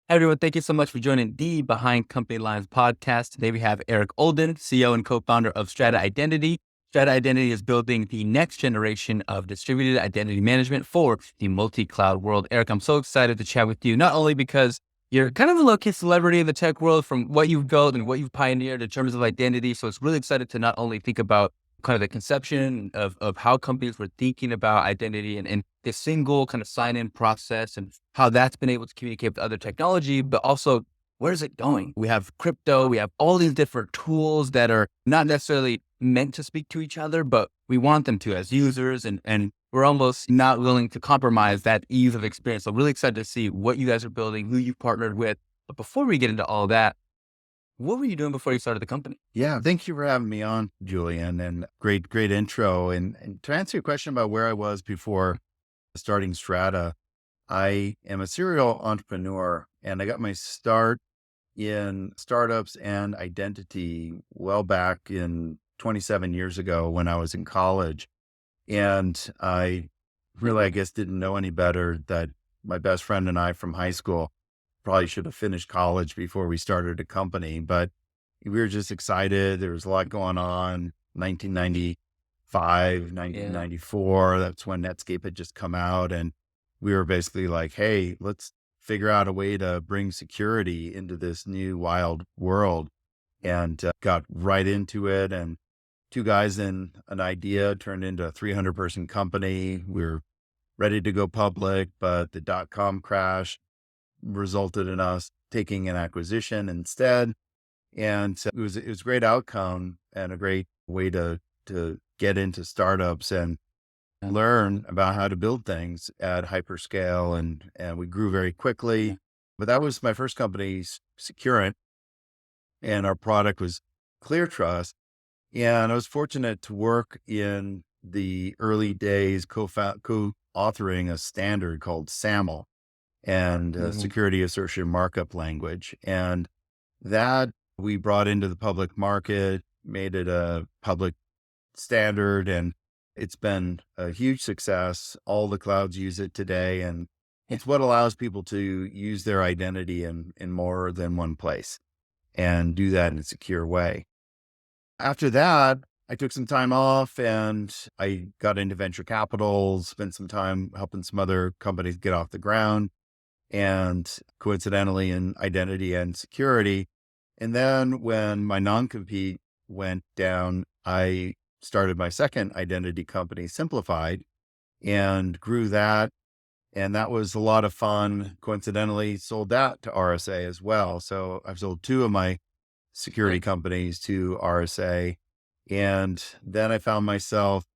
Hey everyone, thank you so much for joining the Behind Company Lines podcast. Today we have Eric Olden, CEO and co-founder of Strata Identity. Strata Identity is building the next generation of distributed identity management for the multi-cloud world. Eric, I'm so excited to chat with you, not only because you're kind of a low-key celebrity in the tech world from what you've built and what you've pioneered in terms of identity. So it's really excited to not only think about kind of the conception of how companies were thinking about identity and the single kind of sign-in process and how that's been able to communicate with other technology, but also where's it going? We have crypto, we have all these different tools that are not necessarily meant to speak to each other, but we want them to as users and we're almost not willing to compromise that ease of experience. So really excited to see what you guys are building, who you've partnered with. But before we get into all that, what were you doing before you started the company? Yeah, thank you for having me on, Julian, and great intro. And to answer your question about where I was before starting Strata, I am a serial entrepreneur and I got my start in startups and identity well back in 27 years ago when I was in college. And I really, I guess, didn't know any better that my best friend and I from high school probably should have finished college before we started a company, but we were just excited. There was a lot going on. 1995, Yeah. 1994, that's when Netscape had just come out. And we were basically like, hey, let's figure out a way to bring security into this new wild world. And got right into it. And two guys and an idea turned into a 300-person company. We were ready to go public, but the dot-com crash resulted in us taking an acquisition instead. And so it was a great outcome and a great way to get into startups and learn about how to build things at hyperscale. And we grew very quickly, but that was my first company, Securant, and our product was ClearTrust. And I was fortunate to work in the early days, co-authoring a standard called SAML and Mhm. security assertion markup language. And that we brought into the public market, made it a public standard, and it's been a huge success. All the clouds use it today, and Yeah. it's what allows people to use their identity in more than one place and do that in a secure way. After that, I took some time off and I got into venture capital, spent some time helping some other companies get off the ground and coincidentally in identity and security. And then when my non-compete went down, I started my second identity company, Symplified, and grew that. And that was a lot of fun. Coincidentally, sold that to RSA as well. So I've sold two of my security Nice. companies to RSA. And then I found myself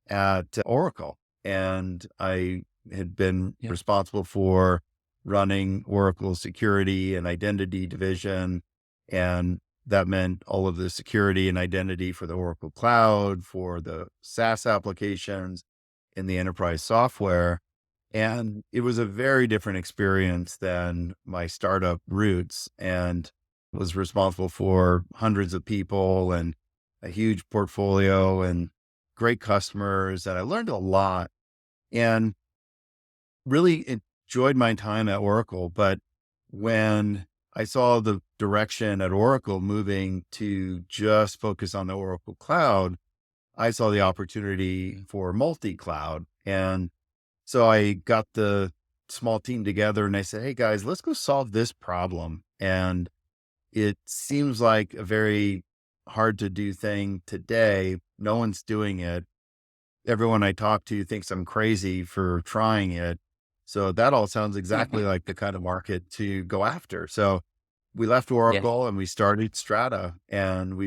at Oracle, and I had been Yeah. responsible for running Oracle security and identity division. And that meant all of the security and identity for the Oracle cloud, for the SaaS applications in the enterprise software. And it was a very different experience than my startup roots, and was responsible for hundreds of people and a huge portfolio and great customers. And I learned a lot and really enjoyed my time at Oracle. But when I saw the direction at Oracle moving to just focus on the Oracle cloud, I saw the opportunity for multi-cloud. And so I got the small team together and I said, hey guys, let's go solve this problem. And it seems like a very hard to do thing today. No one's doing it. Everyone I talk to thinks I'm crazy for trying it. So that all sounds exactly like the kind of market to go after. So we left Yeah. Oracle and we started Strata, and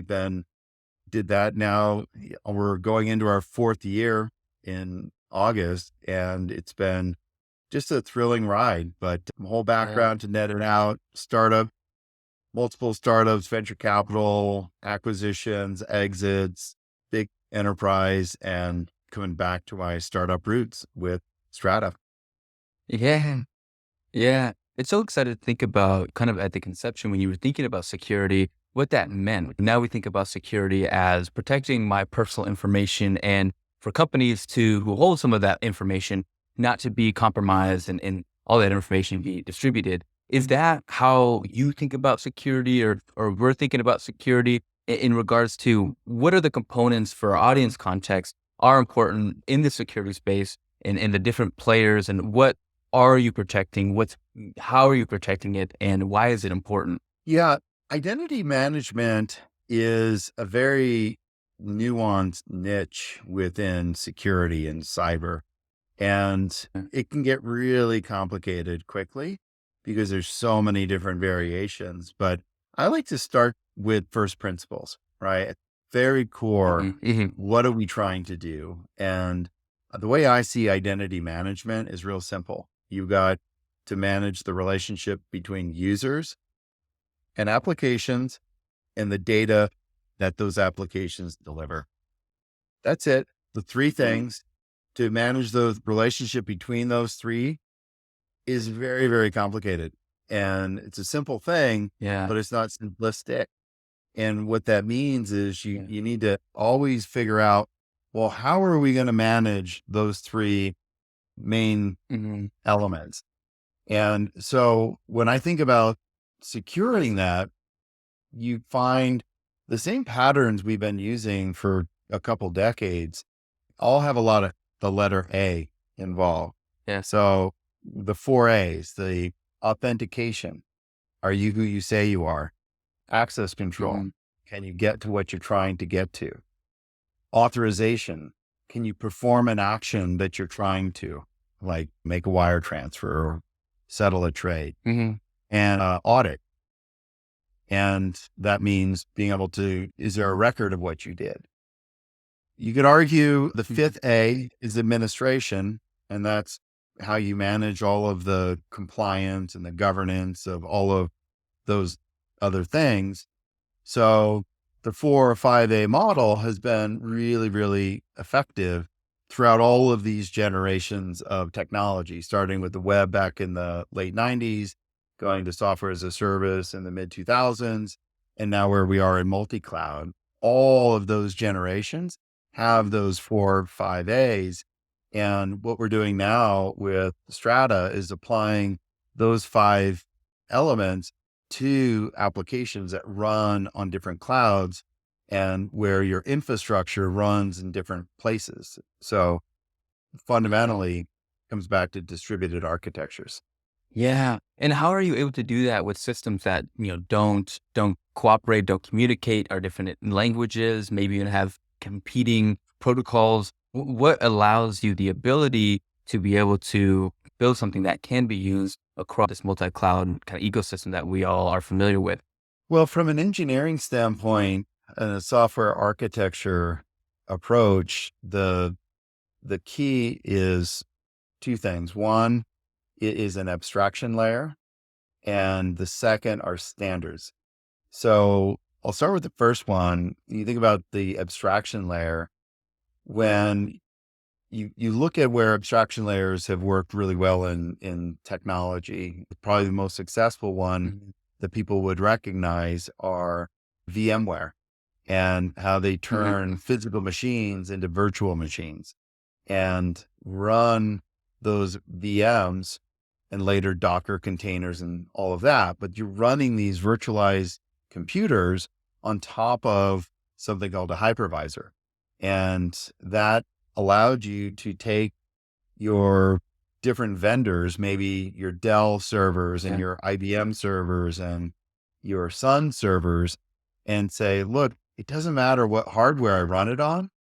did that now. We're going into our fourth year in August, and it's been just a thrilling ride. But my whole Yeah. background to net it out, startup, multiple startups, venture capital, acquisitions, exits, big enterprise, and coming back to my startup roots with Strata. Yeah. Yeah. It's so excited to think about kind of at the conception when you were thinking about security, what that meant. Now we think about security as protecting my personal information and for companies who hold some of that information, not to be compromised and all that information be distributed. Is that how you think about security, or we're thinking about security in regards to what are the components for our audience context are important in the security space and the different players, and what are you protecting? How are you protecting it, and why is it important? Yeah. Identity management is a very nuanced niche within security and cyber. And Yeah. it can get really complicated quickly because there's so many different variations. But I like to start with first principles, right? At very core, Mhm. what are we trying to do? And the way I see identity management is real simple. You got to manage the relationship between users and applications and the data that those applications deliver. That's it. The three things to manage the relationship between those three is very, very complicated. And it's a simple thing, Yeah. but it's not simplistic. And what that means is Yeah. you need to always figure out, well, how are we going to manage those three main Mhm. elements? And so when I think about securing that, you find the same patterns we've been using for a couple decades all have a lot of the letter A involved. Yeah. So the four A's, the authentication. Are you who you say you are? Access control. Mhm. Can you get to what you're trying to get to? Authorization. Can you perform an action that you're trying to, like make a wire transfer or settle a trade? Mhm. And audit. And that means being able to, is there a record of what you did? You could argue the Mhm. fifth A is administration, and that's how you manage all of the compliance and the governance of all of those other things. So the 4 or 5A model has been really, really effective throughout all of these generations of technology, starting with the web back in the late 90s, going to software as a service in the mid 2000s, and now where we are in multi-cloud. All of those generations have those 4 5As. And what we're doing now with Strata is applying those five elements to applications that run on different clouds and where your infrastructure runs in different places. So fundamentally comes back to distributed architectures. Yeah. And how are you able to do that with systems that, don't cooperate, don't communicate, are different in languages, maybe even have competing protocols? What allows you the ability to be able to build something that can be used across this multi-cloud kind of ecosystem that we all are familiar with? Well, from an engineering standpoint and a software architecture approach, the key is two things. One, it is an abstraction layer, and the second are standards. So I'll start with the first one. You think about the abstraction layer. When you look at where abstraction layers have worked really well in technology, probably the most successful one Mhm. that people would recognize are VMware and how they Mhm. turn physical machines into virtual machines and run those VMs and later Docker containers and all of that. But you're running these virtualized computers on top of something called a hypervisor. And that allowed you to take your different vendors, maybe your Dell servers and Yeah. your IBM servers and your Sun servers, and say, look, it doesn't matter what hardware I run it on.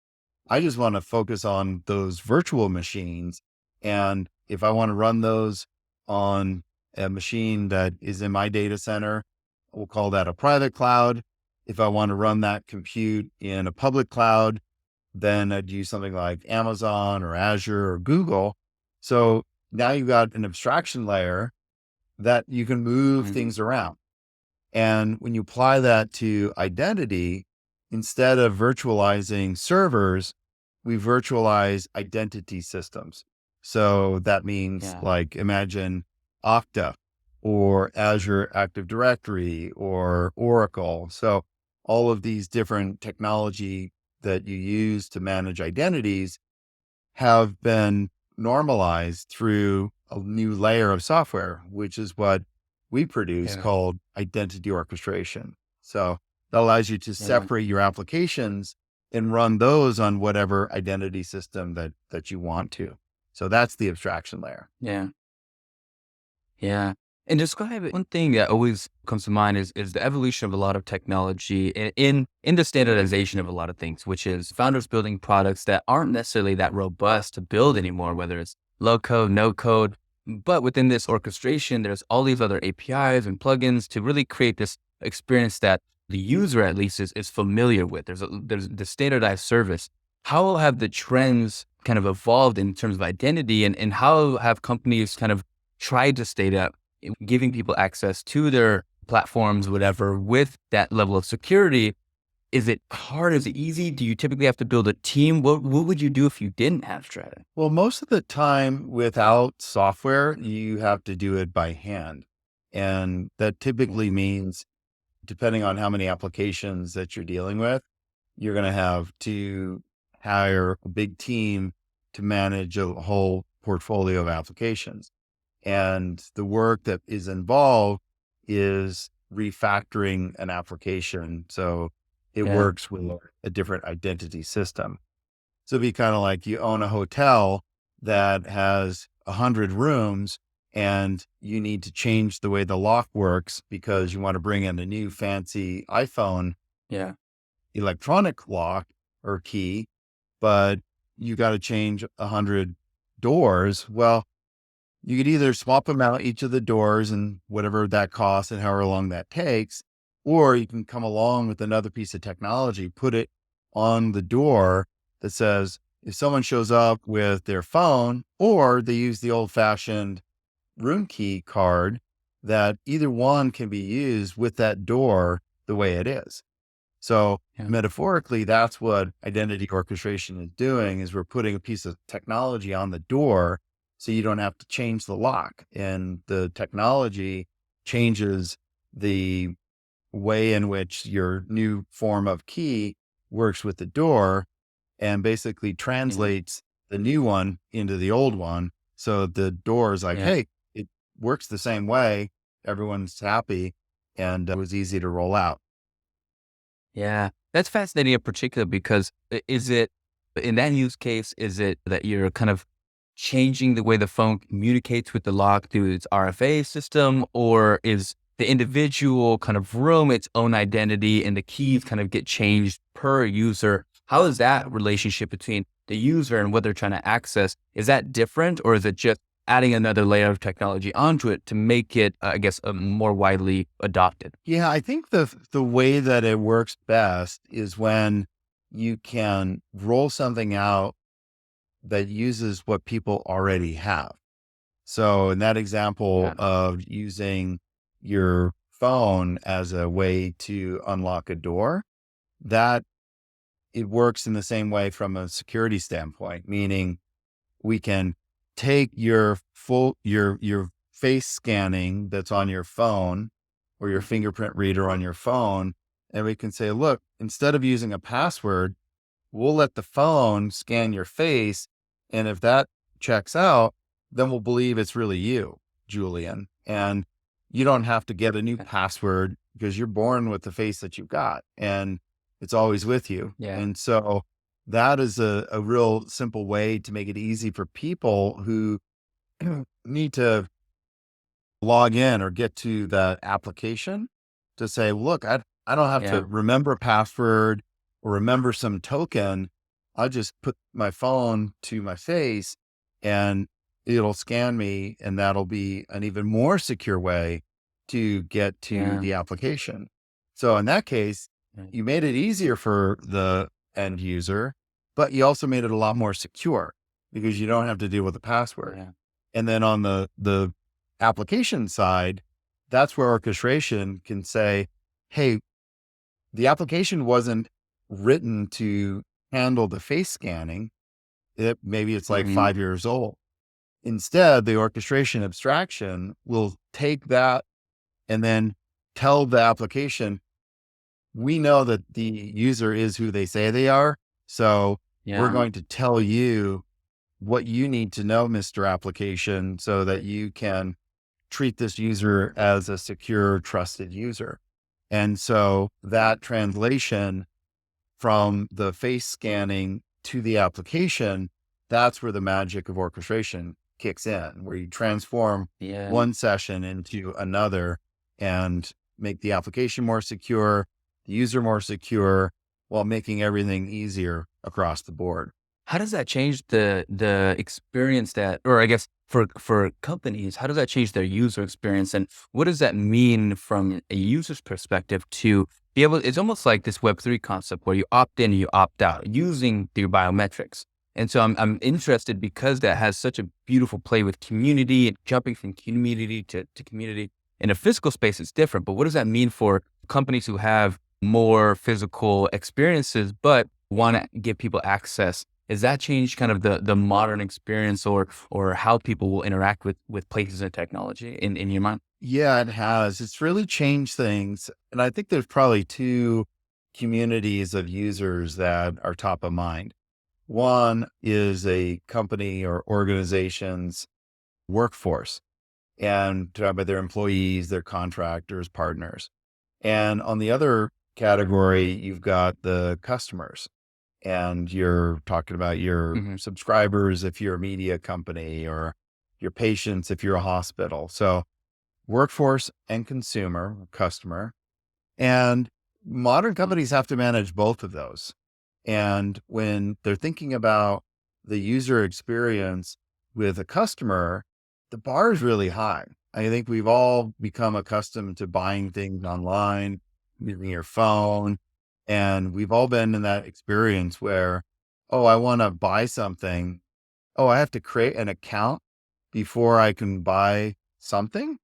I just want to focus on those virtual machines. And if I want to run those on a machine that is in my data center, we'll call that a private cloud. If I want to run that compute in a public cloud, then I'd use something like Amazon or Azure or Google. So now you've got an abstraction layer that you can move Mhm. things around. And when you apply that to identity, instead of virtualizing servers, we virtualize identity systems. So that means Yeah. like imagine Okta or Azure Active Directory or Oracle. So all of these different technology that you use to manage identities have been normalized through a new layer of software, which is what we produce Yeah. called identity orchestration. So that allows you to Yeah. separate your applications and run those on whatever identity system that you want to. So that's the abstraction layer. Yeah. Yeah. And describe it. One thing that always comes to mind is the evolution of a lot of technology in the standardization of a lot of things, which is founders building products that aren't necessarily that robust to build anymore, whether it's low code, no code. But within this orchestration, there's all these other APIs and plugins to really create this experience that the user at least is familiar with. There's the standardized service. How have the trends kind of evolved in terms of identity, and how have companies kind of tried to stay up, giving people access to their platforms, whatever, with that level of security? Is it hard? Is it easy? Do you typically have to build a team? What would you do if you didn't have Strata? Well, most of the time without software, you have to do it by hand. And that typically means, depending on how many applications that you're dealing with, you're going to have to hire a big team to manage a whole portfolio of applications. And the work that is involved is refactoring an application so it Yeah. works with a different identity system. So it'd be kind of like you own a hotel that has 100 rooms and you need to change the way the lock works because you want to bring in a new fancy iPhone Yeah. electronic lock or key, but you got to change 100 doors. Well, you could either swap them out each of the doors and whatever that costs and however long that takes, or you can come along with another piece of technology, put it on the door that says, if someone shows up with their phone or they use the old fashioned room key card, that either one can be used with that door the way it is. So Yeah. metaphorically, that's what identity orchestration is doing, is we're putting a piece of technology on the door so you don't have to change the lock. And the technology changes the way in which your new form of key works with the door and basically Yeah. translates the new one into the old one. So the door is like, Yeah. hey, it works the same way. Everyone's happy. And it was easy to roll out. Yeah. That's fascinating in particular because is it, in that use case, is it that you're kind of changing the way the phone communicates with the lock through its RFA system, or is the individual kind of room its own identity and the keys kind of get changed per user? How is that relationship between the user and what they're trying to access? Is that different, or is it just adding another layer of technology onto it to make it, I guess, more widely adopted? Yeah, I think the way that it works best is when you can roll something out that uses what people already have. So in that example Yeah. of using your phone as a way to unlock a door, that it works in the same way from a security standpoint, meaning we can take your face scanning that's on your phone or your fingerprint reader on your phone, and we can say, look, instead of using a password, we'll let the phone scan your face. And if that checks out, then we'll believe it's really you, Julian. And you don't have to get a new password because you're born with the face that you've got and it's always with you. Yeah. And so that is a real simple way to make it easy for people who need to log in or get to that application to say, look, I don't have to Yeah. remember a password or remember some token. I just put my phone to my face and it'll scan me. And that'll be an even more secure way to get to Yeah. the application. So in that case, Yeah. you made it easier for the end user, but you also made it a lot more secure because you don't have to deal with the password. Yeah. And then on the application side, that's where orchestration can say, hey, the application wasn't written to handle the face scanning. Maybe it's like Mhm. 5 years old. Instead, the orchestration abstraction will take that and then tell the application, we know that the user is who they say they are. So we're Yeah. going to tell you what you need to know, Mr. Application, so that you can treat this user as a secure, trusted user. And so that translation from the face scanning to the application, that's where the magic of orchestration kicks in, where you transform Yeah. one session into another and make the application more secure, the user more secure, while making everything easier across the board. How does that change the experience that, or I guess for companies, how does that change their user experience? And what does that mean from a user's perspective to be able, it's almost like this Web3 concept where you opt in, you opt out using your biometrics. And so I'm interested because that has such a beautiful play with community and jumping from community to community. In a physical space, it's different, but what does that mean for companies who have more physical experiences, but want to give people access? Has that changed kind of the modern experience or how people will interact with places and technology in your mind? Yeah, it has. It's really changed things. And I think there's probably two communities of users that are top of mind. One is a company or organization's workforce and talk about their employees, their contractors, partners. And on the other category, you've got the customers and you're talking about your Hmm. subscribers if you're a media company or your patients if you're a hospital. So workforce and consumer, customer. And modern companies have to manage both of those. And when they're thinking about the user experience with a customer, the bar is really high. I think we've all become accustomed to buying things online, using your phone. And we've all been in that experience where, oh, I want to buy something. Oh, I have to create an account before I can buy something.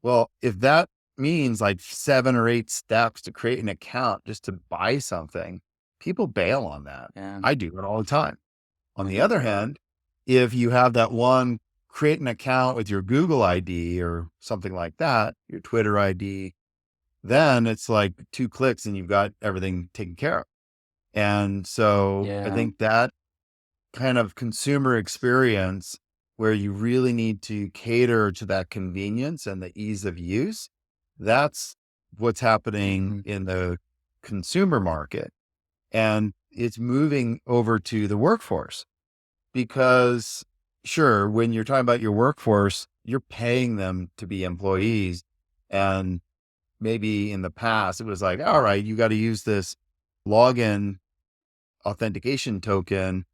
Well, if that means like 7 or 8 steps to create an account just to buy something, people bail on that. Yeah. I do it all the time. On the Mhm. other hand, if you have that one, create an account with your Google ID or something like that, your Twitter ID, then it's like 2 clicks and you've got everything taken care of. And so I Yeah. think that kind of consumer experience where you really need to cater to that convenience and the ease of use, that's what's happening Mhm. in the consumer market. And it's moving over to the workforce because, sure, when you're talking about your workforce, you're paying them to be employees. And maybe in the past, it was like, all right, you got to use this login authentication token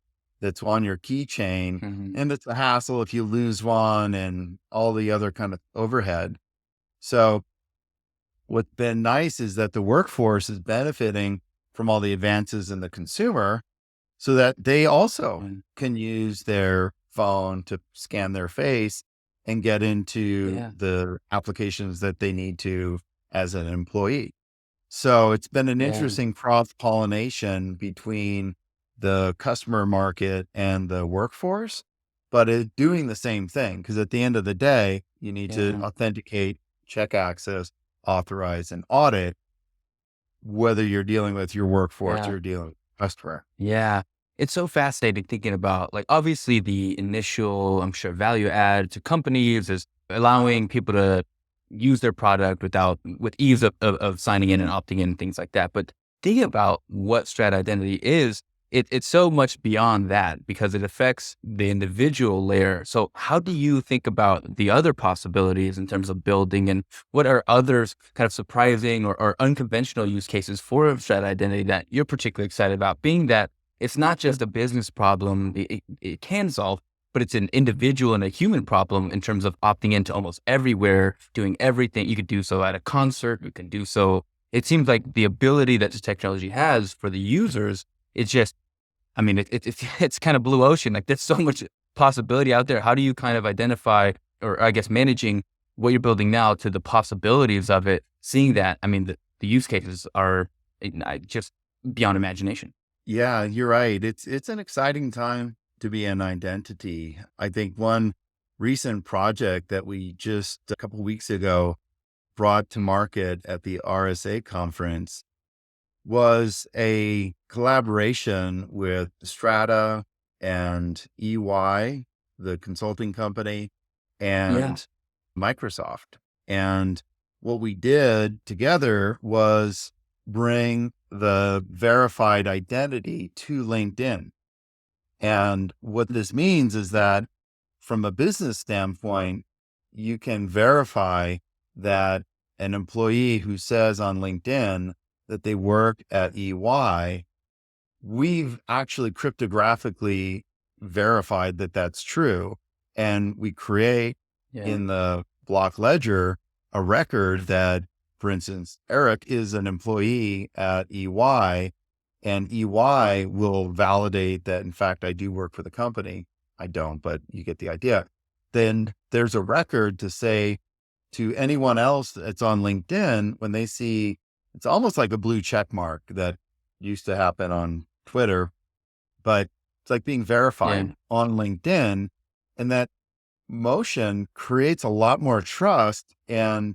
that's on your keychain. Mhm. And it's a hassle if you lose one and all the other kind of overhead. So what's been nice is that the workforce is benefiting from all the advances in the consumer so that they also Mm. can use their phone to scan their face and get into Yeah. the applications that they need to as an employee. So it's been an Yeah. interesting cross pollination between the customer market and the workforce, but it's doing the same thing. Cause at the end of the day, you need to Yeah. authenticate, check access, authorize, and audit, whether you're dealing with your workforce or Yeah. you're dealing with customer. Yeah. It's so fascinating thinking about, like, obviously the initial, I'm sure, value add to companies is allowing people to use their product with ease of signing in and opting in and things like that. But thinking about what Strata Identity is, it's so much beyond that because it affects the individual layer. So how do you think about the other possibilities in terms of building, and what are others kind of surprising or unconventional use cases for Strata Identity that you're particularly excited about, being that it's not just a business problem it can solve, but it's an individual and a human problem in terms of opting into almost everywhere, doing everything. You could do so at a concert. You can do so. It seems like the ability that this technology has for the users, it's just, I mean, it's kind of blue ocean. Like there's so much possibility out there. How do you kind of identify, or I guess managing what you're building now to the possibilities of it, seeing that, I mean, the use cases are just beyond imagination. Yeah, you're right. It's an exciting time to be an identity. I think one recent project that we just a couple weeks ago brought to market at the RSA conference was a collaboration with Strata and EY, the consulting company, Yeah. and Microsoft. And what we did together was bring the verified identity to LinkedIn. And what this means is that from a business standpoint, you can verify that an employee who says on LinkedIn that they work at EY, we've actually cryptographically verified that that's true. And we create in the block ledger a record that, for instance, Eric is an employee at EY, and EY will validate that, in fact, I do work for the company. I don't, but you get the idea. Then there's a record to say to anyone else that's on LinkedIn, when they see, it's almost like a blue check mark that used to happen on Twitter, but it's like being verified on LinkedIn. And that motion creates a lot more trust and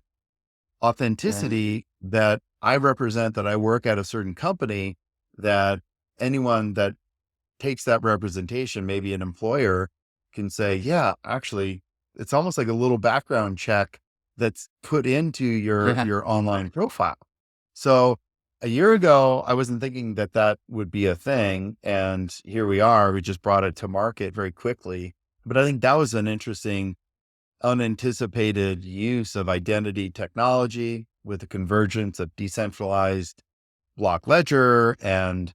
authenticity that I represent, that I work at a certain company, that anyone that takes that representation, maybe an employer, can say, yeah, actually, it's almost like a little background check that's put into your online profile. So a year ago, I wasn't thinking that that would be a thing. And here we are, we just brought it to market very quickly. But I think that was an interesting, unanticipated use of identity technology with the convergence of decentralized block ledger and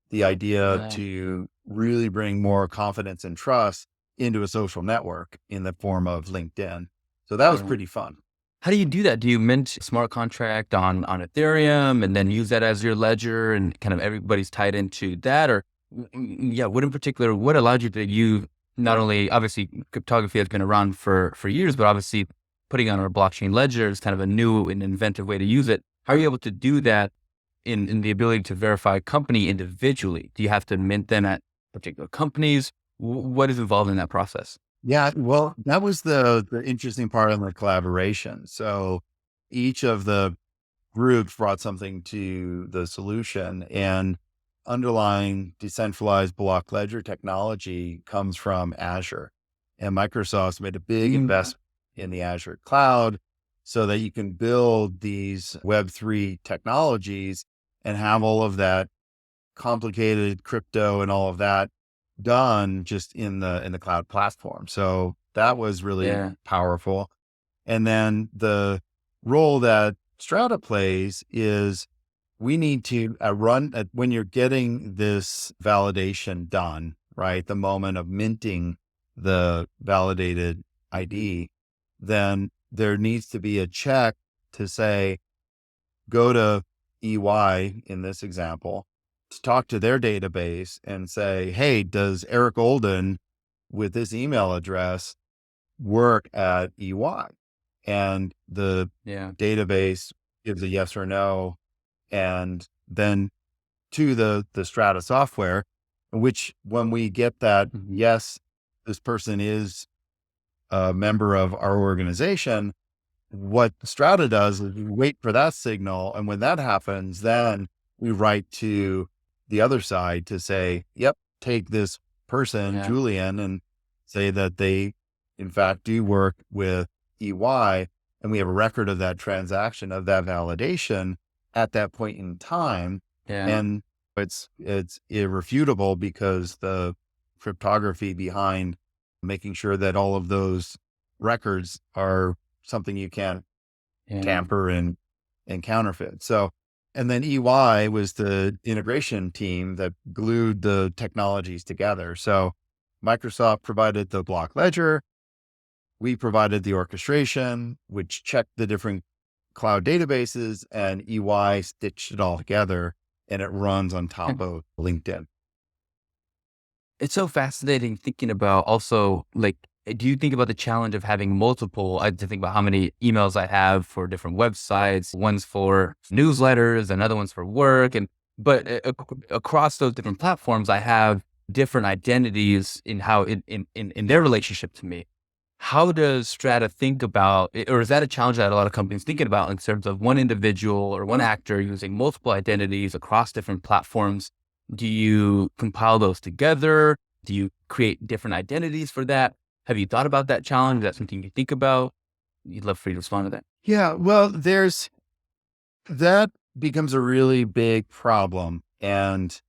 the idea to really bring more confidence and trust into a social network in the form of LinkedIn. So that was pretty fun. How do you do that? Do you mint a smart contract on Ethereum and then use that as your ledger and kind of everybody's tied into that? Or what in particular, what allowed you to use not only, obviously cryptography has been around for years, but obviously putting on a blockchain ledger is kind of a new and inventive way to use it. How are you able to do that in the ability to verify a company individually? Do you have to mint them at particular companies? What is involved in that process? Yeah, well, that was the interesting part of the collaboration. So each of the groups brought something to the solution, and underlying decentralized block ledger technology comes from Azure. And Microsoft's made a big investment in the Azure cloud so that you can build these Web3 technologies and have all of that complicated crypto and all of that done just in the cloud platform. So that was really powerful. And then the role that Strata plays is we need to when you're getting this validation done, right? The moment of minting the validated ID, then there needs to be a check to say, go to EY in this example, to talk to their database and say, hey, does Eric Olden with this email address work at EY? And the database gives a yes or no. And then to the Strata software, which when we get that, yes, this person is a member of our organization, what Strata does is we wait for that signal. And when that happens, then we write to the other side to say, yep, take this person, Julian, and say that they, in fact, do work with EY. And we have a record of that transaction, of that validation at that point in time. And it's irrefutable because the cryptography behind making sure that all of those records are something you can't tamper and counterfeit. So, and then EY was the integration team that glued the technologies together. So Microsoft provided the block ledger. We provided the orchestration, which checked the different cloud databases, and EY stitched it all together, and it runs on top of LinkedIn. It's so fascinating thinking about also, like, do you think about the challenge of having multiple? I have to think about how many emails I have for different websites, one's for newsletters, another one's for work. But across those different platforms, I have different identities in how in their relationship to me. How does Strata think about, or is that a challenge that a lot of companies thinking about in terms of one individual or one actor using multiple identities across different platforms? Do you compile those together? Do you create different identities for that? Have you thought about that challenge? Is that something you think about? You'd love for you to respond to that. Yeah, well, that becomes a really big problem, and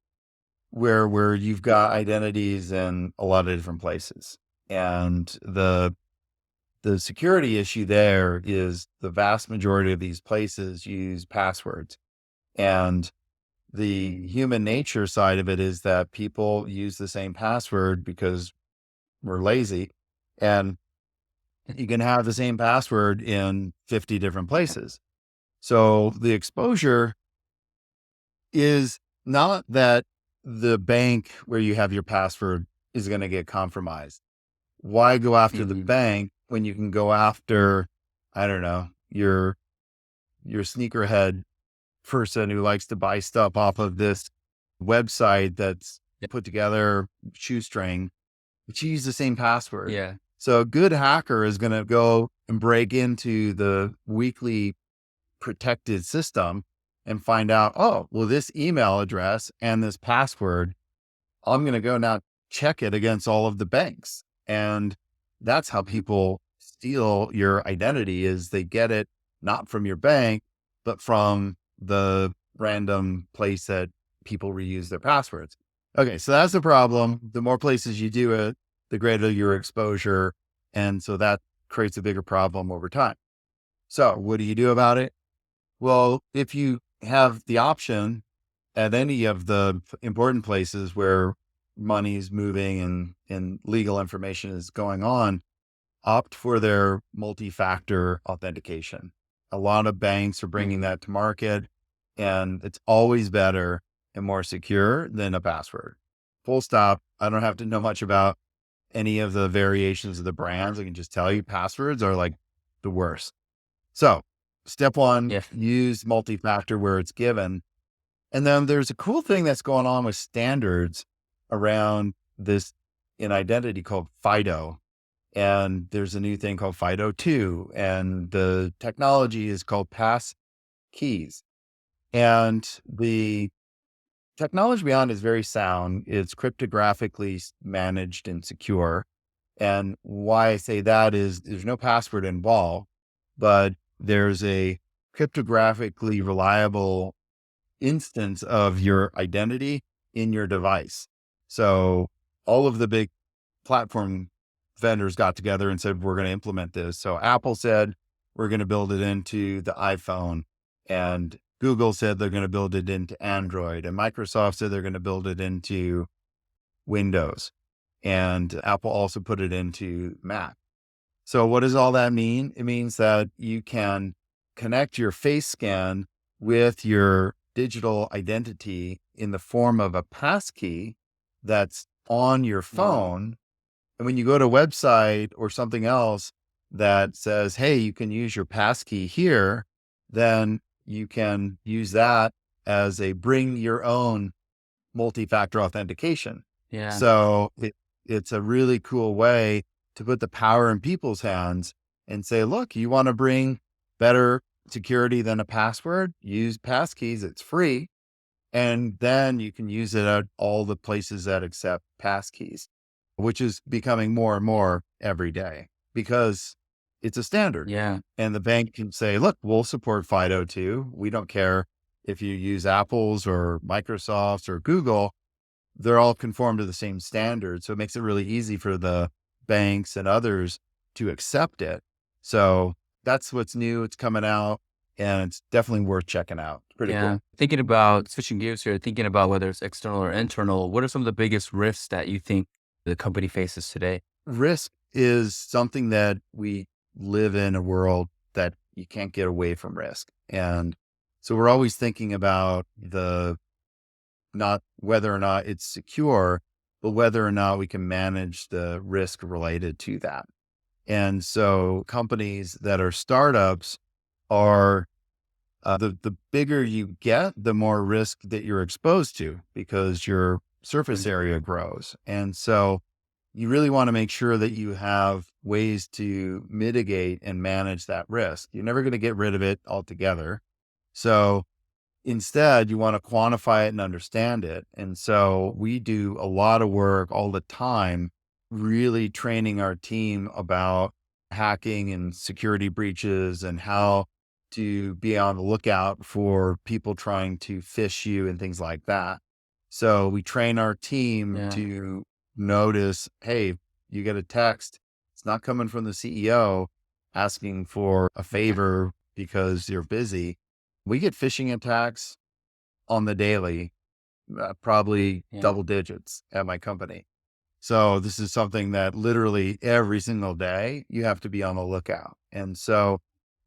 where you've got identities in a lot of different places. And the security issue there is the vast majority of these places use passwords. And the human nature side of it is that people use the same password because we're lazy. And you can have the same password in 50 different places. So the exposure is not that the bank where you have your password is going to get compromised. Why go after the bank when you can go after, I don't know, your sneakerhead person who likes to buy stuff off of this website that's put together shoestring, but you use the same password. Yeah. So a good hacker is going to go and break into the weekly protected system and find out, oh, well, this email address and this password, I'm going to go now check it against all of the banks. And that's how people steal your identity, is they get it not from your bank, but from the random place that people reuse their passwords. Okay. So that's the problem. The more places you do it, the greater your exposure. And so that creates a bigger problem over time. So what do you do about it? Well, if you have the option at any of the important places where money is moving and legal information is going on, opt for their multi-factor authentication. A lot of banks are bringing that to market, and it's always better and more secure than a password. Full stop. I don't have to know much about any of the variations of the brands. I can just tell you passwords are like the worst. So step one, use multi-factor where it's given. And then there's a cool thing that's going on with standards around this in identity called FIDO. And there's a new thing called FIDO 2. And the technology is called pass keys. And the technology beyond is very sound. It's cryptographically managed and secure. And why I say that is there's no password involved, but there's a cryptographically reliable instance of your identity in your device. So all of the big platform vendors got together and said, we're going to implement this. So Apple said, we're going to build it into the iPhone, and Google said they're going to build it into Android, and Microsoft said they're going to build it into Windows, and Apple also put it into Mac. So what does all that mean? It means that you can connect your face scan with your digital identity in the form of a passkey that's on your phone. And when you go to a website or something else that says, hey, you can use your passkey here, then you can use that as a bring your own multi-factor authentication. Yeah. So it's a really cool way to put the power in people's hands and say, look, you want to bring better security than a password? Use passkeys. It's free. And then you can use it at all the places that accept passkeys, which is becoming more and more every day because it's a standard. Yeah. And the bank can say, look, we'll support FIDO too. We don't care if you use Apple's or Microsoft's or Google. They're all conform to the same standard. So it makes it really easy for the banks and others to accept it. So that's what's new. It's coming out, and it's definitely worth checking out. Pretty cool. Thinking about switching gears here, thinking about whether it's external or internal, what are some of the biggest risks that you think the company faces today? Risk is something that we live in a world that you can't get away from risk. And so we're always thinking about not whether or not it's secure, but whether or not we can manage the risk related to that. And so companies that are startups are, the bigger you get, the more risk that you're exposed to because your surface area grows. And so you really want to make sure that you have ways to mitigate and manage that risk. You're never going to get rid of it altogether. So instead, you want to quantify it and understand it. And so we do a lot of work all the time, really training our team about hacking and security breaches and how to be on the lookout for people trying to phish you and things like that. So we train our team Yeah. to notice, hey, you get a text, it's not coming from the CEO asking for a favor because you're busy. We get phishing attacks on the daily, probably Yeah. double digits at my company. So this is something that literally every single day you have to be on the lookout. And so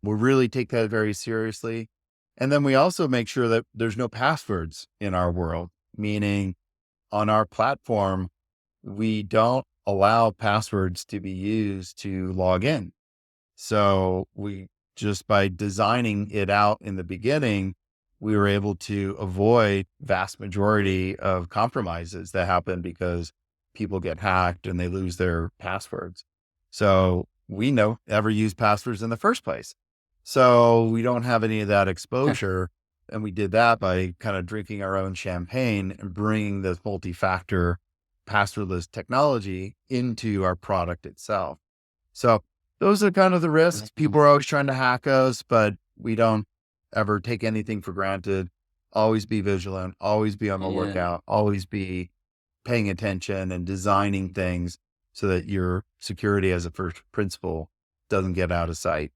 we really take that very seriously. And then we also make sure that there's no passwords in our world, meaning on our platform, we don't allow passwords to be used to log in. So we just by designing it out in the beginning, we were able to avoid vast majority of compromises that happen because people get hacked and they lose their passwords. So we never use passwords in the first place. So we don't have any of that exposure. And we did that by kind of drinking our own champagne and bringing this multi-factor passwordless technology into our product itself. So those are kind of the risks. People are always trying to hack us, but we don't ever take anything for granted. Always be vigilant, always be on the Yeah. lookout, always be paying attention and designing things so that your security as a first principle doesn't get out of sight.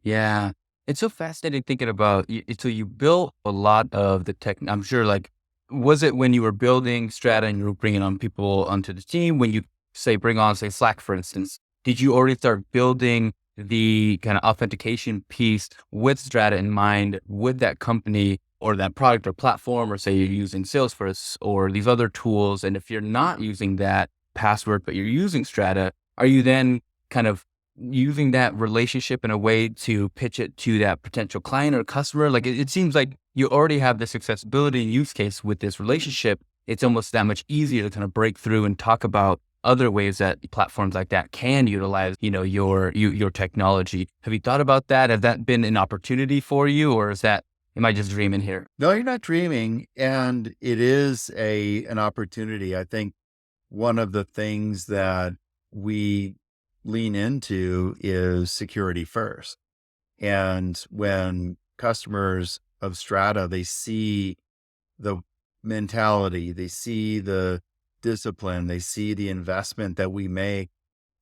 Yeah. It's so fascinating thinking about, so you built a lot of the tech. I'm sure like, was it when you were building Strata and you were bringing on people onto the team, when you say bring on, say Slack, for instance, did you already start building the kind of authentication piece with Strata in mind with that company or that product or platform, or say you're using Salesforce or these other tools? And if you're not using that password, but you're using Strata, are you then kind of using that relationship in a way to pitch it to that potential client or customer? Like it seems like you already have this accessibility use case with this relationship. It's almost that much easier to kind of break through and talk about other ways that platforms like that can utilize, your technology. Have you thought about that? Has that been an opportunity for you, or am I just dreaming here? No, you're not dreaming. And it is an opportunity. I think one of the things that we lean into is security first. And when customers of Strata, they see the mentality, they see the discipline, they see the investment that we make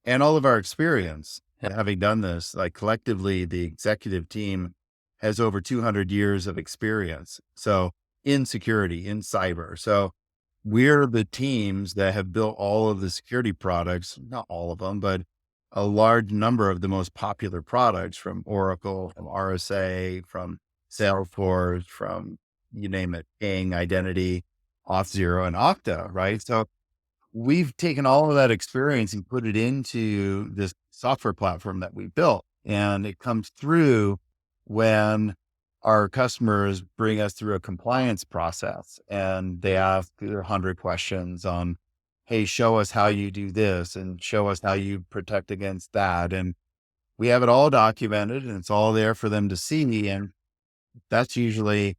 and all of our experience Yeah. having done this, like collectively, the executive team has over 200 years of experience. So in security, in cyber. So we're the teams that have built all of the security products, not all of them, but a large number of the most popular products from Oracle, from RSA, from Salesforce, from you name it, Ping, Identity, Auth0, and Okta, right? So we've taken all of that experience and put it into this software platform that we built. And it comes through when our customers bring us through a compliance process and they ask 100 questions on, hey, show us how you do this and show us how you protect against that. And we have it all documented and it's all there for them to see. And that's usually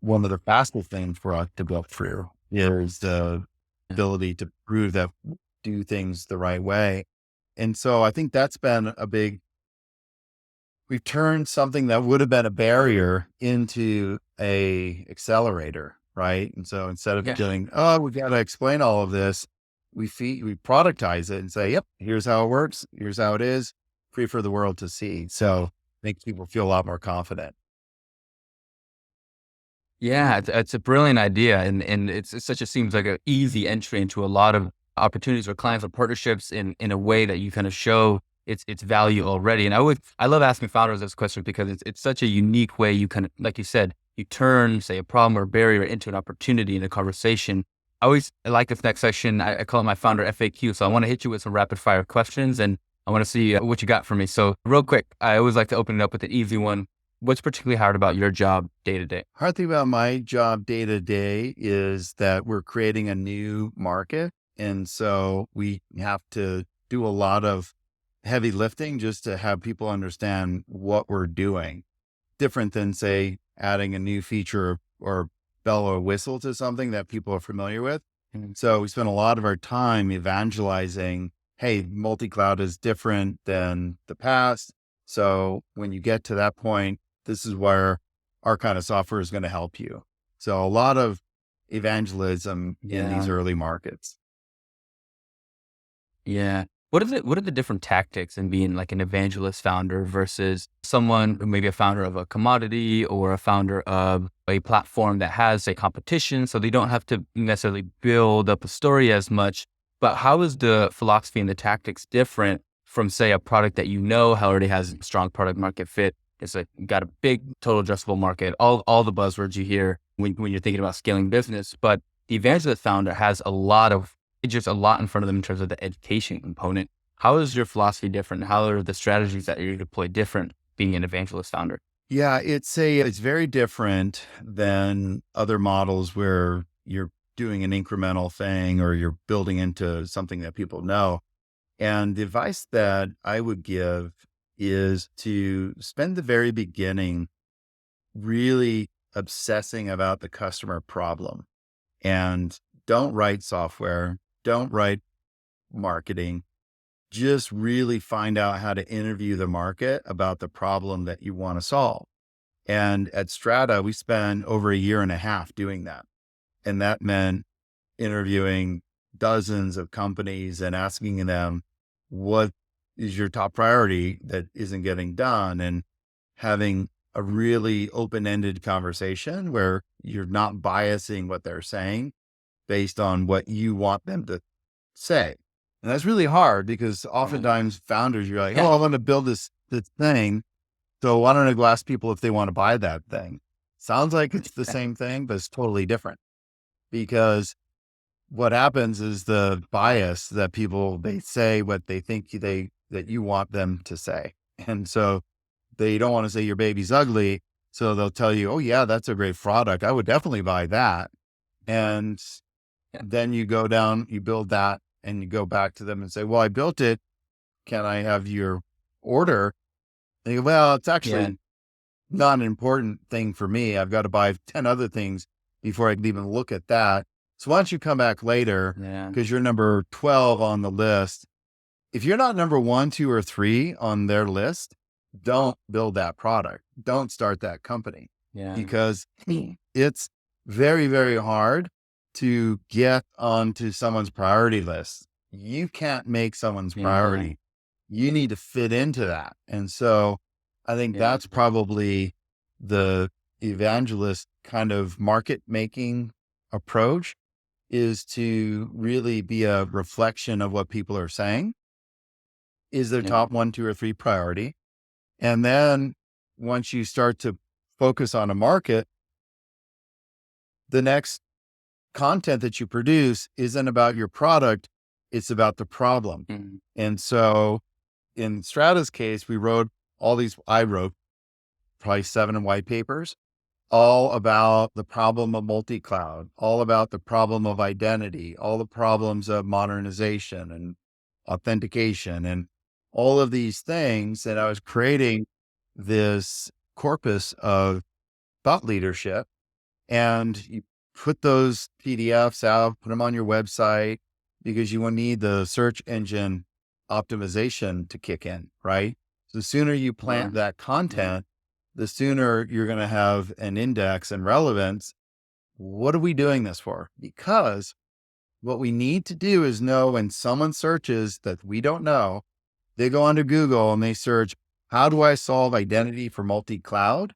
one of the fastest things for us to build through is the ability to prove that we do things the right way. And so I think that's been we've turned something that would have been a barrier into a accelerator, right? And so instead of Yeah. doing, oh, we've got to explain all of this, we productize it and say, yep, here's how it works. Here's how it is, free for the world to see. So makes people feel a lot more confident. Yeah, it's a brilliant idea, and it's such a seems like an easy entry into a lot of opportunities or clients or partnerships in a way that you kind of show its value already. And I love asking founders this question because it's such a unique way you kind of, like you said, you turn, say, a problem or barrier into an opportunity in a conversation. I like this next section. I call it my founder FAQ. So I want to hit you with some rapid fire questions, and I want to see what you got for me. So real quick, I always like to open it up with an easy one. What's particularly hard about your job day to day? Hard thing about my job day to day is that we're creating a new market. And so we have to do a lot of heavy lifting just to have people understand what we're doing. Different than, say, adding a new feature or bell or whistle to something that people are familiar with. Mhm. So we spend a lot of our time evangelizing hey, multi-cloud is different than the past. So when you get to that point, this is where our kind of software is going to help you. So a lot of evangelism in these Yeah. early markets. Yeah. What are the different tactics in being like an evangelist founder versus someone who may be a founder of a commodity or a founder of a platform that has a competition, so they don't have to necessarily build up a story as much. But how is the philosophy and the tactics different from, say, a product that already has strong product market fit? It's like got a big total addressable market, all the buzzwords you hear when you're thinking about scaling business. But the evangelist founder has just a lot in front of them in terms of the education component. How is your philosophy different? How are the strategies that you deploy different being an evangelist founder? Yeah, it's very different than other models where you're doing an incremental thing or you're building into something that people know. And the advice that I would give is to spend the very beginning really obsessing about the customer problem, and don't write software, don't write marketing, just really find out how to interview the market about the problem that you want to solve. And at Strata, we spent over a year and a half doing that. And that meant interviewing dozens of companies and asking them, what is your top priority that isn't getting done? And having a really open-ended conversation where you're not biasing what they're saying based on what you want them to say. And that's really hard because Right. oftentimes founders, you're like, Yeah. oh, I'm going to build this thing. So why don't I go ask people if they want to buy that thing? Sounds like it's the same thing, but it's totally different, because what happens is the bias that they say what they think that you want them to say. And so they don't want to say your baby's ugly. So they'll tell you, oh yeah, that's a great product. I would definitely buy that. And Yeah. then you go down, you build that, and you go back to them and say, well, I built it. Can I have your order? And you go, well, it's Yeah. actually not an important thing for me. I've got to buy 10 other things before I can even look at that. So why don't you come back later, Yeah. because you're number 12 on the list. If you're not number 1, 2, or 3 on their list, don't build that product. Don't start that company, Yeah. because it's very, very hard to get onto someone's priority list. You can't make someone's Yeah. priority. You need to fit into that. And so I think Yeah. that's probably the evangelist kind of market making approach, is to really be a reflection of what people are saying is their Yeah. top 1, 2, or 3 priority. And then once you start to focus on a market, the next content that you produce isn't about your product, it's about the problem. Mhm. And so in Strata's case, I wrote probably 7 white papers, all about the problem of multi-cloud, all about the problem of identity, all the problems of modernization and authentication and all of these things. And I was creating this corpus of thought leadership, and you put those PDFs out, put them on your website, because you will need the search engine optimization to kick in, right? So the sooner you Sure. plant that Yeah. content, the sooner you're going to have an index and relevance. What are we doing this for? Because what we need to do is know, when someone searches that we don't know, they go onto Google and they search, how do I solve identity for multi-cloud?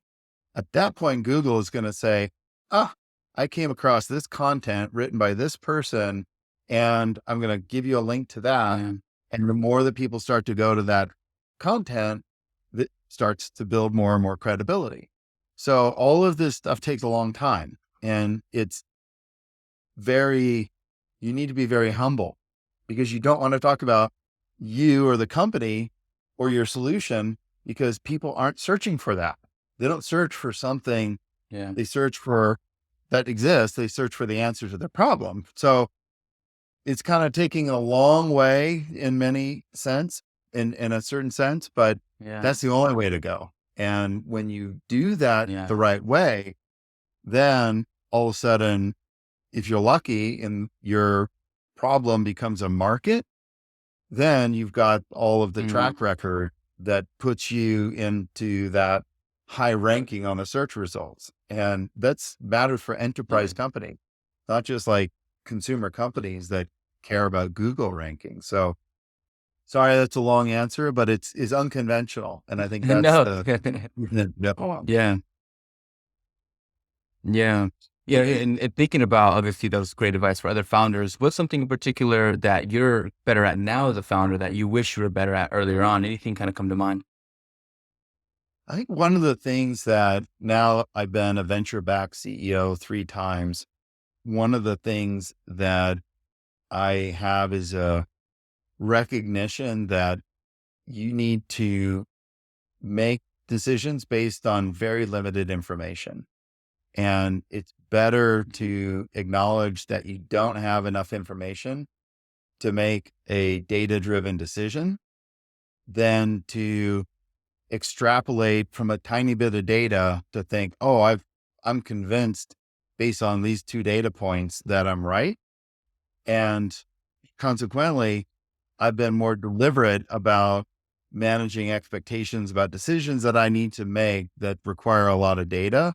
At that point, Google is going to say, ah, I came across this content written by this person, and I'm going to give you a link to that. Yeah. And the more that people start to go to that content, that starts to build more and more credibility. So all of this stuff takes a long time, and you need to be very humble, because you don't want to talk about you or the company or your solution, because people aren't searching for that. They don't search for something Yeah. they search for that exists. They search for the answer to their problem. So it's kind of taking a long way in a certain sense, but Yeah. that's the only way to go. And when you do that Yeah. the right way, then all of a sudden, if you're lucky and your problem becomes a market, then you've got all of the Mm. track record that puts you into that high ranking on the search results. And that's matters for enterprise company, not just like consumer companies that care about Google rankings. So sorry, that's a long answer, but it's unconventional. And I think that's No. the Yeah. Yeah. Yeah. And thinking about, obviously, that was great advice for other founders. What's something in particular that you're better at now as a founder that you wish you were better at earlier on? Anything kind of come to mind? I think one of the things that now I've been a venture backed CEO 3 times. One of the things that I have is a recognition that you need to make decisions based on very limited information. And it's better to acknowledge that you don't have enough information to make a data driven decision than to extrapolate from a tiny bit of data to think, oh, I'm convinced based on these 2 data points that I'm right. And consequently, I've been more deliberate about managing expectations about decisions that I need to make that require a lot of data.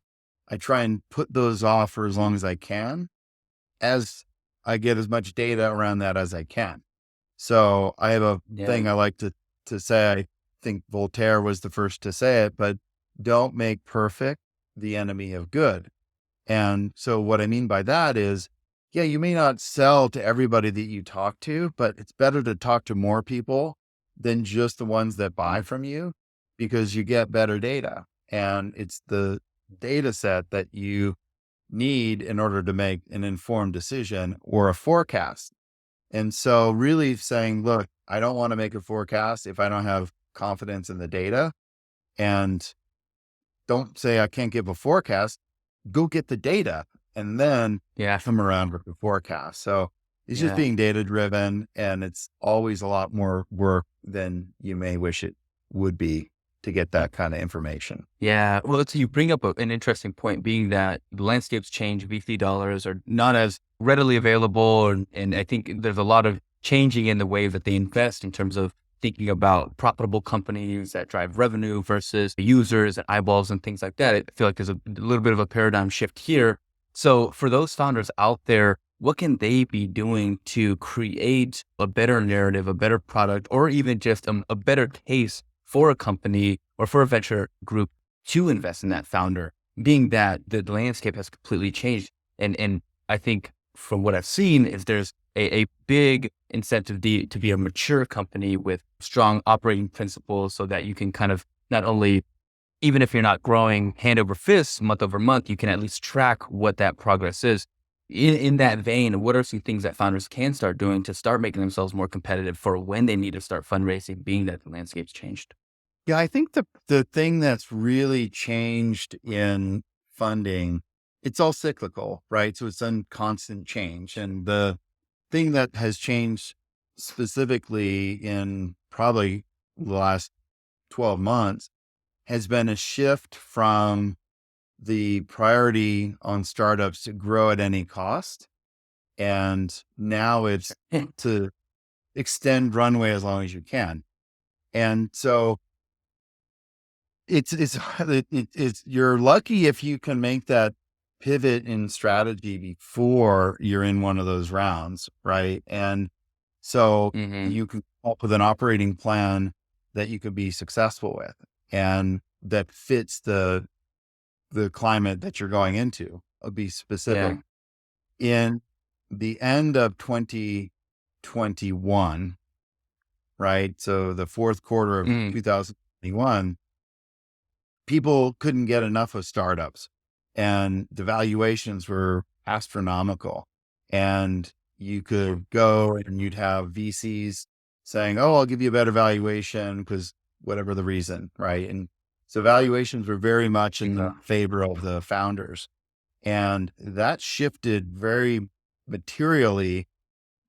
I try and put those off for as long as I can as I get as much data around that as I can. So I have a Yeah. thing I like to say. I think Voltaire was the first to say it, but don't make perfect the enemy of good. And so what I mean by that is, yeah, you may not sell to everybody that you talk to, but it's better to talk to more people than just the ones that buy from you because you get better data. And it's the data set that you need in order to make an informed decision or a forecast. And so really saying, look, I don't want to make a forecast if I don't have confidence in the data. And don't say I can't give a forecast. Go get the data and then Yeah. come around with the forecast. So it's just Yeah. being data driven, and it's always a lot more work than you may wish it would be to get that kind of information. Yeah. Well, so you bring up an interesting point, being that the landscapes change, VC dollars are not as readily available. And I think there's a lot of changing in the way that they invest in terms of thinking about profitable companies that drive revenue versus users and eyeballs and things like that. I feel like there's a little bit of a paradigm shift here. So for those founders out there, what can they be doing to create a better narrative, a better product, or even just a better case for a company or for a venture group to invest in that founder, being that the landscape has completely changed? And I think from what I've seen is there's a big incentive to be a mature company with strong operating principles so that you can kind of not only, even if you're not growing hand over fist month over month, you can at least track what that progress is. In that vein, what are some things that founders can start doing to start making themselves more competitive for when they need to start fundraising, being that the landscape's changed? Yeah, I think the thing that's really changed in funding, it's all cyclical, right? So it's in constant change. And the thing that has changed specifically in probably the last 12 months has been a shift from the priority on startups to grow at any cost. And now it's to extend runway as long as you can. And so it's you're lucky if you can make that pivot in strategy before you're in one of those rounds, right? And so Hmm. you can come up with an operating plan that you could be successful with and that fits the climate that you're going into. I'll be Yeah. specific. In the end of 2021, right? So the fourth quarter of Mm. 2021, people couldn't get enough of startups and the valuations were astronomical. And you could go and you'd have VCs saying, oh, I'll give you a better valuation because whatever the reason, right? And so valuations were very much in the favor of the founders. And that shifted very materially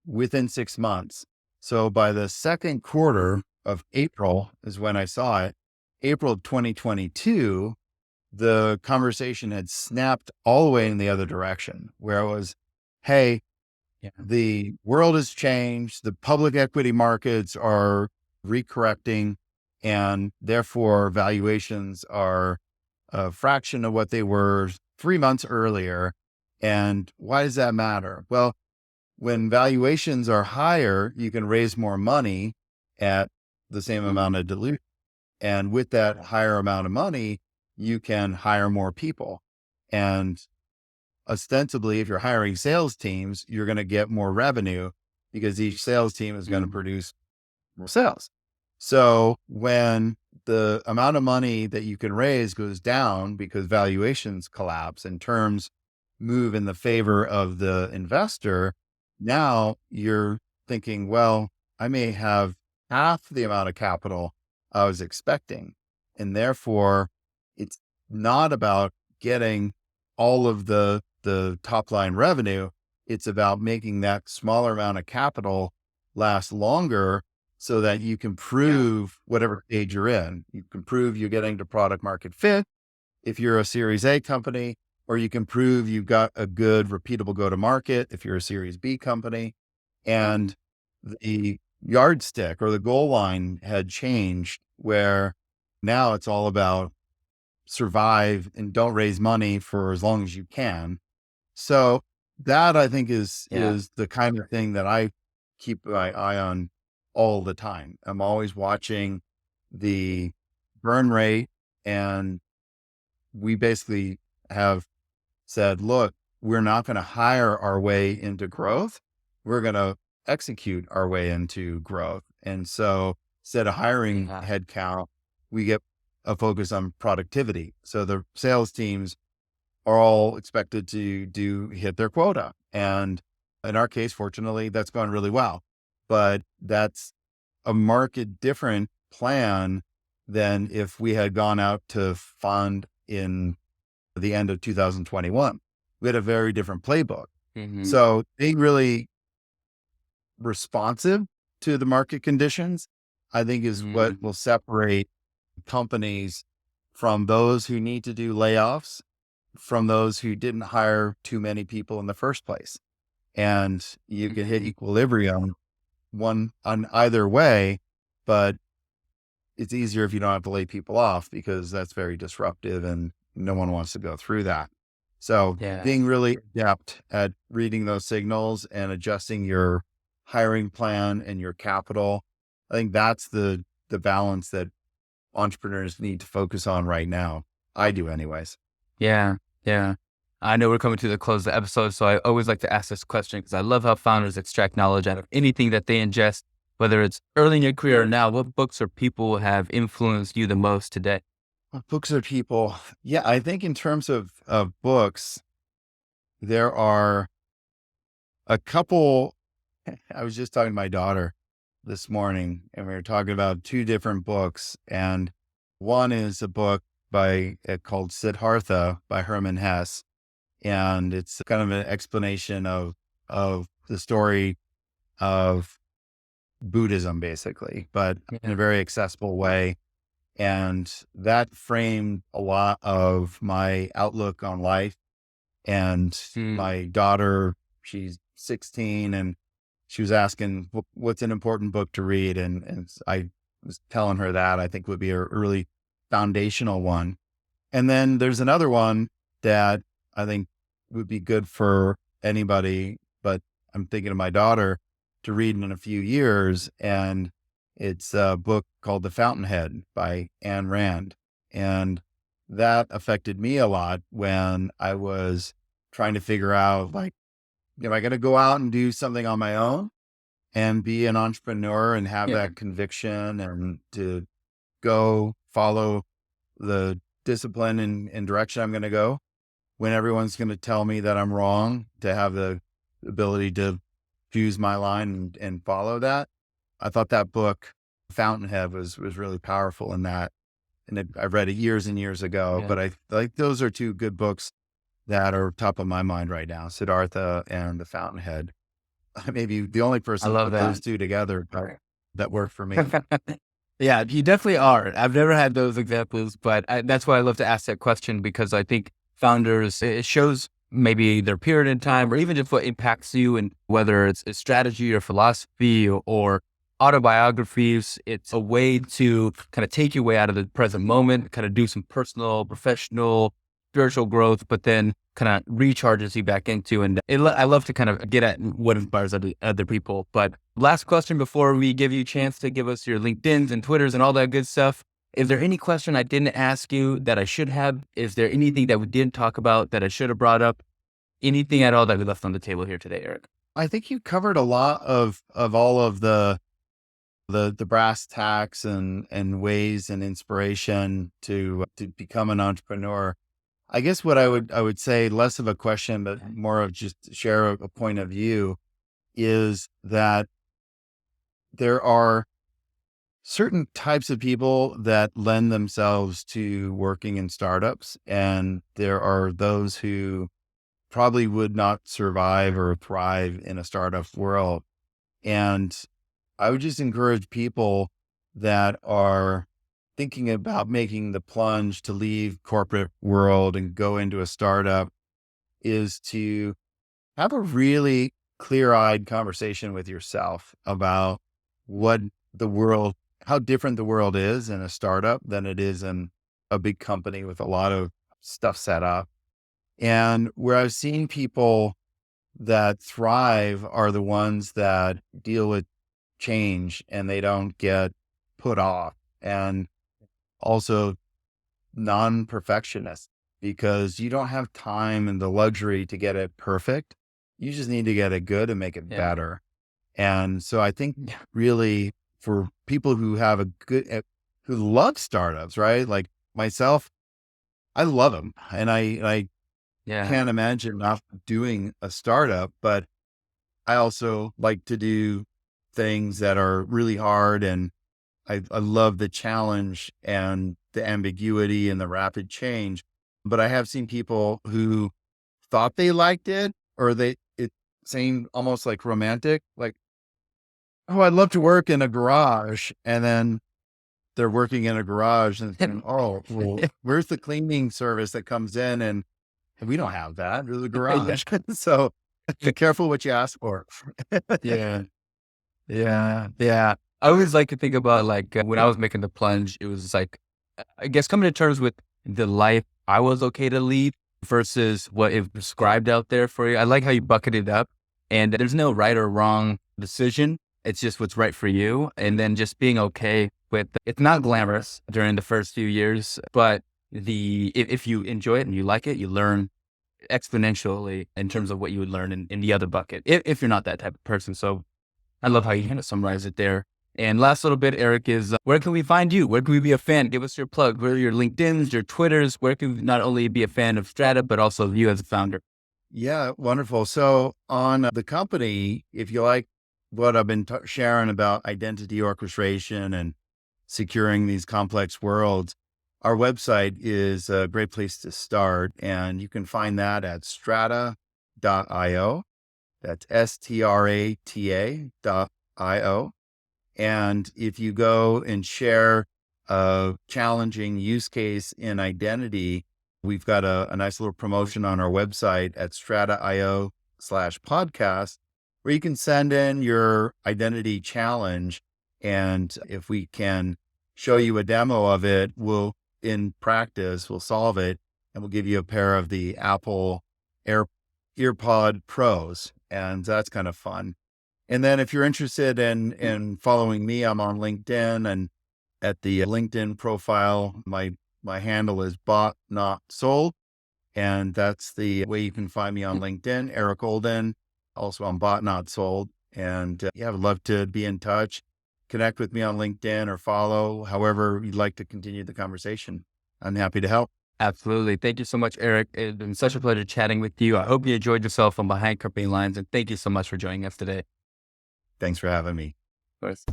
within 6 months. So by the second quarter of April is when I saw it, April of 2022, the conversation had snapped all the way in the other direction where it was, hey, Yeah. the world has changed. The public equity markets are recorrecting, and therefore valuations are a fraction of what they were 3 months earlier. And why does that matter? Well, when valuations are higher, you can raise more money at the same amount of dilution. And with that higher amount of money, you can hire more people. And ostensibly, if you're hiring sales teams, you're going to get more revenue because each sales team is going to produce more sales. So when the amount of money that you can raise goes down because valuations collapse and terms move in the favor of the investor, now you're thinking, well, I may have half the amount of capital I was expecting. And therefore, it's not about getting all of the top line revenue. It's about making that smaller amount of capital last longer so that you can prove whatever stage you're in. You can prove you're getting to product market fit if you're a Series A company, or you can prove you've got a good repeatable go to market if you're a Series B company. And the yardstick or the goal line had changed where now it's all about survive and don't raise money for as long as you can. So that I think is the kind of thing that I keep my eye on all the time. I'm always watching the burn rate, and we basically have said, look, we're not going to hire our way into growth. We're going to execute our way into growth. And so instead of hiring headcount, we get a focus on productivity. So the sales teams are all expected to hit their quota. And in our case, fortunately, that's gone really well. But that's a market different plan than if we had gone out to fund in the end of 2021. We had a very different playbook. So being really responsive to the market conditions, I think is what will separate companies from those who need to do layoffs from those who didn't hire too many people in the first place. And you can hit equilibrium one on either way, but it's easier if you don't have to lay people off because that's very disruptive and no one wants to go through that. So being really adept at reading those signals and adjusting your hiring plan and your capital, I think that's the balance that entrepreneurs need to focus on right now. I do anyways. Yeah. I know we're coming to the close of the episode, so I always like to ask this question because I love how founders extract knowledge out of anything that they ingest, whether it's early in your career or now. What books or people have influenced you the most today? Books or people? Yeah, I think in terms of books, there are a couple. I was just talking to my daughter this morning, and we were talking about two different books. And one is a book called Siddhartha by Hermann Hesse. And it's kind of an explanation of the story of Buddhism, basically, but in a very accessible way. And that framed a lot of my outlook on life. And my daughter, she's 16, and she was asking, what's an important book to read? And I was telling her that I think would be a really foundational one. And then there's another one that I think would be good for anybody, but I'm thinking of my daughter to read in a few years. And it's a book called The Fountainhead by Ayn Rand. And that affected me a lot when I was trying to figure out, like, am I going to go out and do something on my own and be an entrepreneur and have that conviction and to go follow the discipline and direction I'm going to go when everyone's going to tell me that I'm wrong, to have the ability to choose my line and follow that. I thought that book, Fountainhead, was really powerful in that. And I read it years and years ago, but I like those are two good books that are top of my mind right now, Siddhartha and The Fountainhead. I may be the only person to put those two together that work for me. Yeah, you definitely are. I've never had those examples, but that's why I love to ask that question, because I think founders, it shows maybe their period in time, or even just what impacts you, and whether it's a strategy or philosophy or autobiographies. It's a way to kind of take your way out of the present moment, kind of do some personal, professional, spiritual growth, but then kind of recharges you back into. And I love to kind of get at what inspires other people. But last question before we give you a chance to give us your LinkedIns and Twitters and all that good stuff. Is there any question I didn't ask you that I should have? Is there anything that we didn't talk about that I should have brought up? Anything at all that we left on the table here today, Eric? I think you covered a lot of all of the brass tacks and ways and inspiration to become an entrepreneur. I guess what I would say, less of a question, but more of just share a point of view, is that there are certain types of people that lend themselves to working in startups. And there are those who probably would not survive or thrive in a startup world. And I would just encourage people that are thinking about making the plunge to leave corporate world and go into a startup is to have a really clear-eyed conversation with yourself about what the world, how different the world is in a startup than it is in a big company with a lot of stuff set up. And where I've seen people that thrive are the ones that deal with change and they don't get put off, and also non-perfectionists, because you don't have time and the luxury to get it perfect. You just need to get it good and make it better. And so I think really for people who have a good, who love startups, right? Like myself, I love them. And I can't imagine not doing a startup, but I also like to do things that are really hard. And I love the challenge and the ambiguity and the rapid change. But I have seen people who thought they liked it, or it seemed almost like romantic, like, oh, I'd love to work in a garage. And then they're working in a garage and thinking, oh, well, where's the cleaning service that comes in? And we don't have that. There's a garage. So be careful what you ask for. Yeah. I always like to think about like when I was making the plunge, it was like, I guess coming to terms with the life I was okay to lead versus what is prescribed out there for you. I like how you bucket it up, and there's no right or wrong decision. It's just what's right for you. And then just being okay with, it's not glamorous during the first few years, but if you enjoy it and you like it, you learn exponentially in terms of what you would learn in the other bucket, if you're not that type of person. So I love how you kind of summarize it there. And last little bit, Eric, is where can we find you? Where can we be a fan? Give us your plug. Where are your LinkedIns, your Twitters? Where can we not only be a fan of Strata, but also you as a founder? Yeah, wonderful. So on the company, if you like what I've been sharing about identity orchestration and securing these complex worlds, our website is a great place to start. And you can find that at strata.io. That's strata.io. And if you go and share a challenging use case in identity, we've got a nice little promotion on our website at strata.io/podcast, where you can send in your identity challenge. And if we can show you a demo of it, in practice, we'll solve it, and we'll give you a pair of the Apple EarPod Pros. And that's kind of fun. And then if you're interested in following me, I'm on LinkedIn, and at the LinkedIn profile, my handle is bought not sold. And that's the way you can find me on LinkedIn, Eric Olden, also on bought not sold. And I'd love to be in touch. Connect with me on LinkedIn or follow, however you'd like to continue the conversation. I'm happy to help. Absolutely. Thank you so much, Eric. It's been such a pleasure chatting with you. I hope you enjoyed yourself on Behind Company Lines, and thank you so much for joining us today. Thanks for having me. Of course.